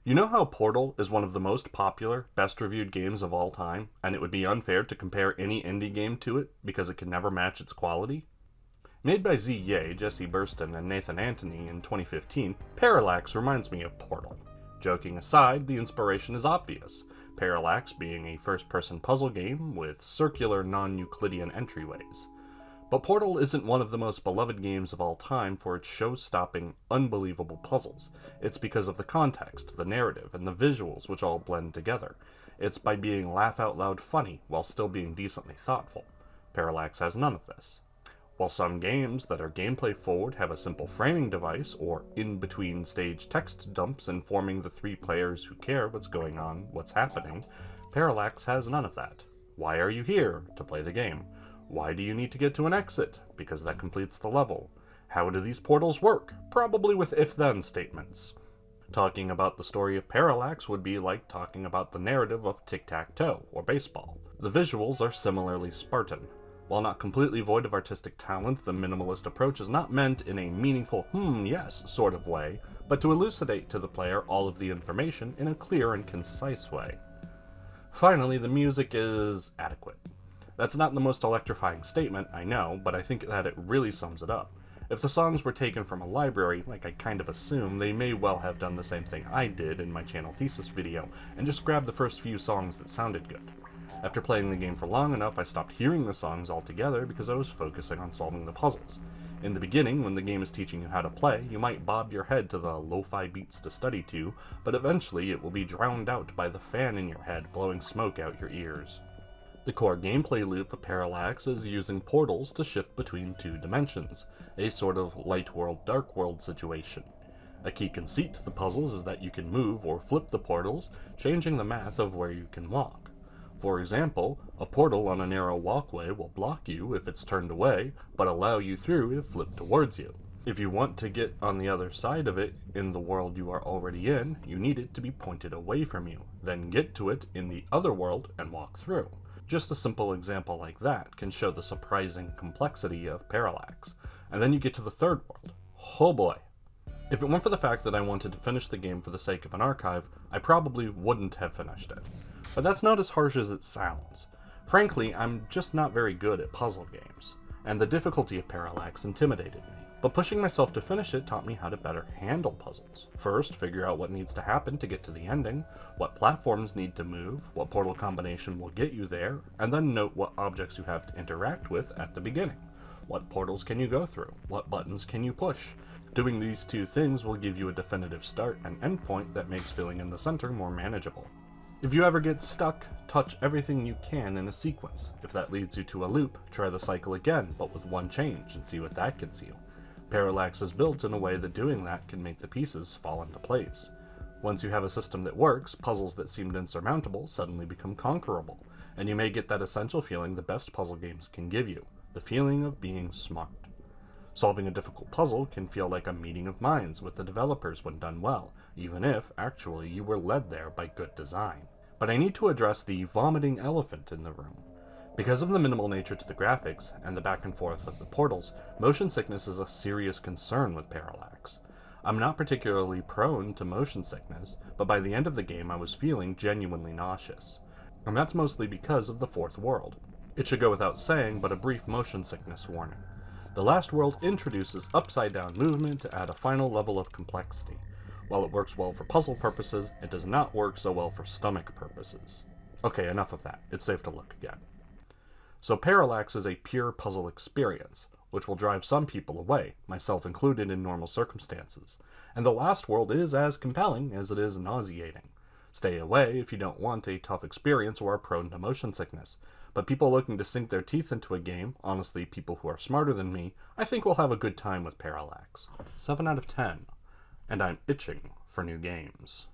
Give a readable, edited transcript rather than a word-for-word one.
You know how Portal is one of the most popular, best reviewed games of all time, and it would be unfair to compare any indie game to it because it can never match its quality? Made by ZA, Jesse Burston, and Nathan Antony in 2015, Parallax reminds me of Portal. Joking aside, the inspiration is obvious, Parallax being a first-person puzzle game with circular non-Euclidean entryways. But Portal isn't one of the most beloved games of all time for its show-stopping, unbelievable puzzles. It's because of the context, the narrative, and the visuals which all blend together. It's by being laugh-out-loud funny while still being decently thoughtful. Parallax has none of this. While some games that are gameplay forward have a simple framing device, or in-between stage text dumps informing the three players who care what's going on, what's happening, Parallax has none of that. Why are you here? To play the game. Why do you need to get to an exit? Because that completes the level. How do these portals work? Probably with if-then statements. Talking about the story of Parallax would be like talking about the narrative of tic-tac-toe or baseball. The visuals are similarly Spartan. While not completely void of artistic talent, the minimalist approach is not meant in a meaningful, yes sort of way, but to elucidate to the player all of the information in a clear and concise way. Finally, the music is adequate. That's not the most electrifying statement, I know, but I think that it really sums it up. If the songs were taken from a library, like I kind of assume, they may well have done the same thing I did in my channel thesis video, and just grabbed the first few songs that sounded good. After playing the game for long enough, I stopped hearing the songs altogether because I was focusing on solving the puzzles. In the beginning, when the game is teaching you how to play, you might bob your head to the lo-fi beats to study to, but eventually it will be drowned out by the fan in your head blowing smoke out your ears. The core gameplay loop of Parallax is using portals to shift between two dimensions, a sort of light world, dark world situation. A key conceit to the puzzles is that you can move or flip the portals, changing the math of where you can walk. For example, a portal on a narrow walkway will block you if it's turned away, but allow you through if flipped towards you. If you want to get on the other side of it in the world you are already in, you need it to be pointed away from you, then get to it in the other world and walk through. Just a simple example like that can show the surprising complexity of Parallax. And then you get to the third world. Oh boy. If it weren't for the fact that I wanted to finish the game for the sake of an archive, I probably wouldn't have finished it. But that's not as harsh as it sounds. Frankly, I'm just not very good at puzzle games, and the difficulty of Parallax intimidated me. But pushing myself to finish it taught me how to better handle puzzles. First, figure out what needs to happen to get to the ending, what platforms need to move, what portal combination will get you there, and then note what objects you have to interact with at the beginning. What portals can you go through? What buttons can you push? Doing these two things will give you a definitive start and endpoint that makes filling in the center more manageable. If you ever get stuck, touch everything you can in a sequence. If that leads you to a loop, try the cycle again, but with one change, and see what that gets you. Parallax is built in a way that doing that can make the pieces fall into place. Once you have a system that works, puzzles that seemed insurmountable suddenly become conquerable, and you may get that essential feeling the best puzzle games can give you, the feeling of being smart. Solving a difficult puzzle can feel like a meeting of minds with the developers when done well, even if, actually, you were led there by good design. But I need to address the vomiting elephant in the room. Because of the minimal nature to the graphics, and the back and forth of the portals, motion sickness is a serious concern with Parallax. I'm not particularly prone to motion sickness, but by the end of the game I was feeling genuinely nauseous. And that's mostly because of the fourth world. It should go without saying, but a brief motion sickness warning. The last world introduces upside-down movement to add a final level of complexity. While it works well for puzzle purposes, it does not work so well for stomach purposes. Okay, enough of that. It's safe to look again. So Parallax is a pure puzzle experience, which will drive some people away, myself included in normal circumstances. And the last world is as compelling as it is nauseating. Stay away if you don't want a tough experience or are prone to motion sickness. But people looking to sink their teeth into a game, honestly people who are smarter than me, I think will have a good time with Parallax. 7 out of 10. And I'm itching for new games.